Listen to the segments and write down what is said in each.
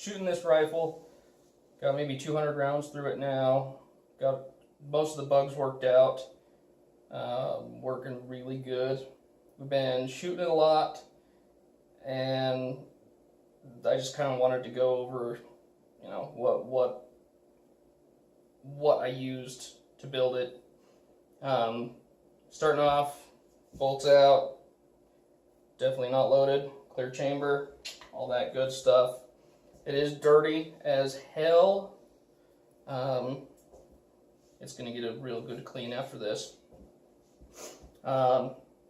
shooting this rifle. Got maybe 200 rounds through it now. Got most of the bugs worked out. Working really good. We've been shooting it a lot, and I just kind of wanted to go over, you know, what I used to build it. Starting off, bolts out, definitely not loaded, clear chamber, all that good stuff. It is dirty as hell. It's going to get a real good clean after this.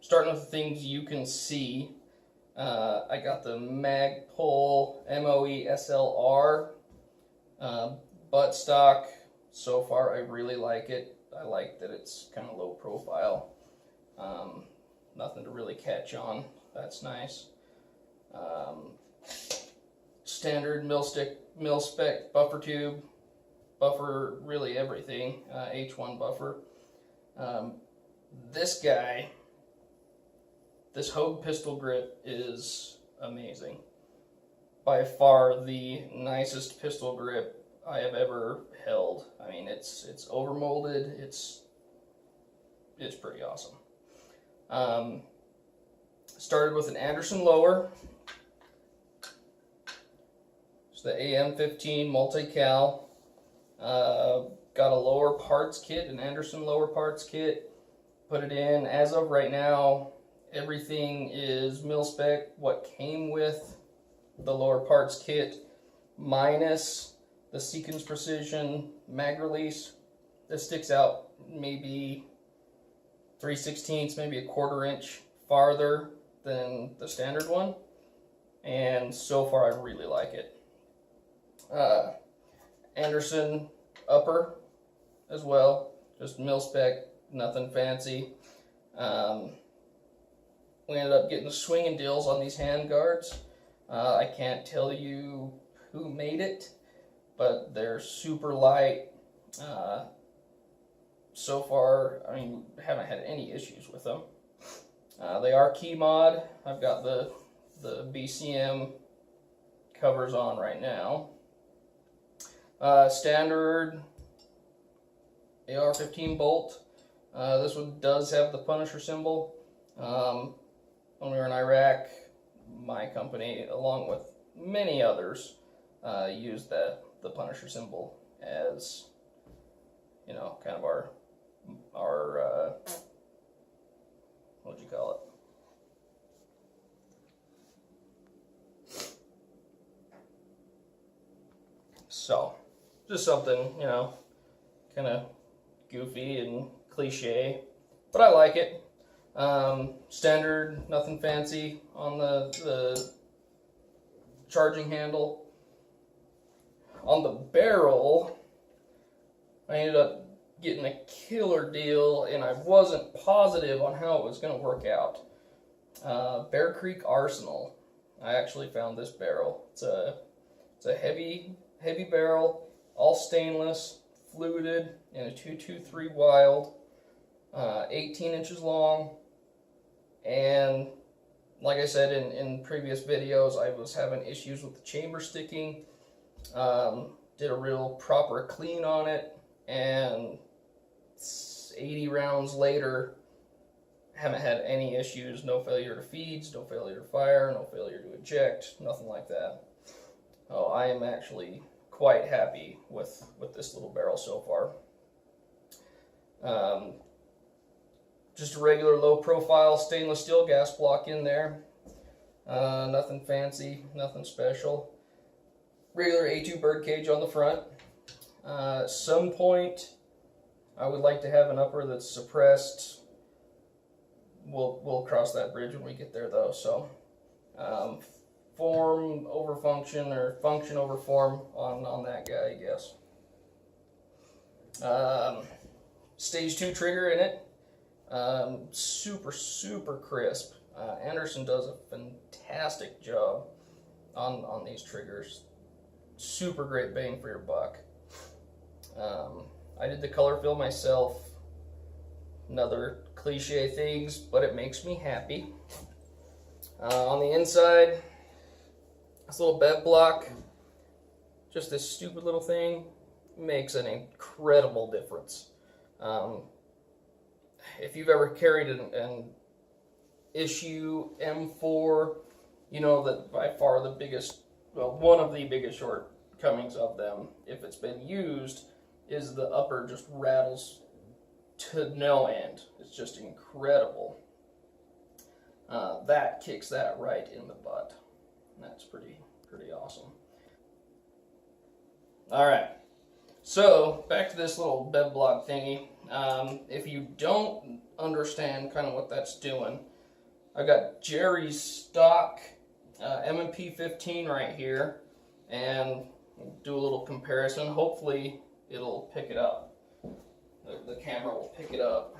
Starting with the things you can see, I got the Magpul MOE SLR buttstock. So far, I really like it. I like that it's kind of low profile. Nothing to really catch on. That's nice. Standard mil-spec buffer tube. Buffer really everything. H1 buffer. This guy, this Hogue pistol grip is amazing. By far the nicest pistol grip I have ever held. I mean, it's overmolded. It's pretty awesome. Started with an Anderson lower. It's the AR15 multi-cal. Got a lower parts kit, an Anderson lower parts kit. Put it in. As of right now, everything is mil-spec. What came with the lower parts kit, minus the Seekins Precision mag release. This sticks out maybe 3/16, maybe a 1/4 inch farther than the standard one, and so far I really like it. Anderson upper as well, just mil-spec, nothing fancy. We ended up getting swinging deals on these hand guards. I can't tell you who made it, but they're super light. So far, I mean, haven't had any issues with them. They are key mod. I've got the BCM covers on right now. Standard AR15 bolt. This one does have the Punisher symbol. When we were in Iraq, my company, along with many others, used the Punisher symbol as, you know, kind of our what'd you call it? So, just something, you know, kind of goofy and cliche, but I like it. Standard, nothing fancy on the charging handle. On the barrel, I ended up getting a killer deal, and I wasn't positive on how it was going to work out. Bear Creek Arsenal. I actually found this barrel. It's a heavy barrel, all stainless, fluted in a 223 Wild, 18 inches long, and like I said in previous videos, I was having issues with the chamber sticking. Did a real proper clean on it, and 80 rounds later, haven't had any issues. No failure to feeds, no failure to fire, no failure to eject, nothing like that. Oh, I am actually quite happy with this little barrel so far. Just a regular low profile stainless steel gas block in there. Nothing fancy, nothing special. Regular A2 birdcage on the front. At some point, I would like to have an upper that's suppressed. We'll cross that bridge when we get there, though. So, form over function, or function over form on that guy, I guess. Stage 2 trigger in it. Super crisp. Anderson does a fantastic job on these triggers. Super great bang for your buck. I did the color fill myself. Another cliche things, but it makes me happy. On the inside, this little bed block, just this stupid little thing makes an incredible difference. If you've ever carried an issue M4, you know that by far the biggest, well, one of the biggest shortcomings of them, if it's been used, is the upper just rattles to no end. It's just incredible. That kicks that right in the butt. That's pretty awesome. All right, so back to this little bed block thingy. If you don't understand kind of what that's doing, I got Jerry's stock AR15 right here, and do a little comparison. Hopefully it'll pick it up. The camera will pick it up.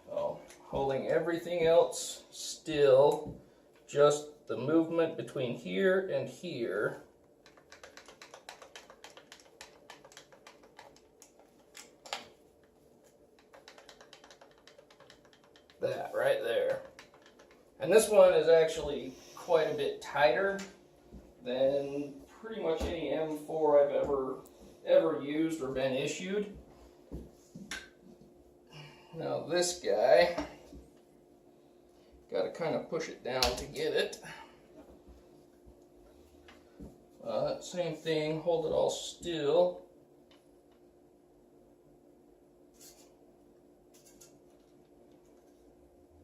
So, holding everything else still, just the movement between here and here. That right there. And this one is actually quite a bit tighter than pretty much any M4 I've ever used or been issued. Now this guy, got to kind of push it down to get it. Same thing, hold it all still.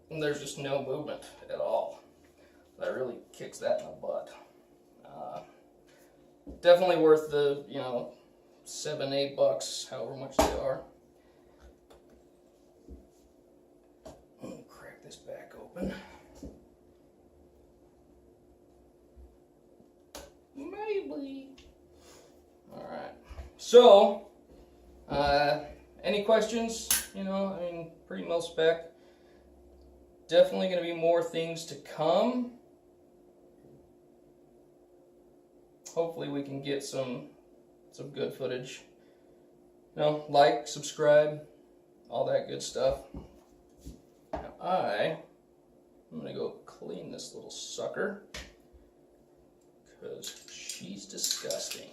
And there's just no movement at all. That really kicks that in the butt. Definitely worth the, $7-8, however much they are. Let me crack this back open. Maybe. All right. So, any questions? Pretty well spec. Definitely going to be more things to come. Hopefully we can get some good footage. Like, subscribe, all that good stuff. Now I'm going to go clean this little sucker because she's disgusting.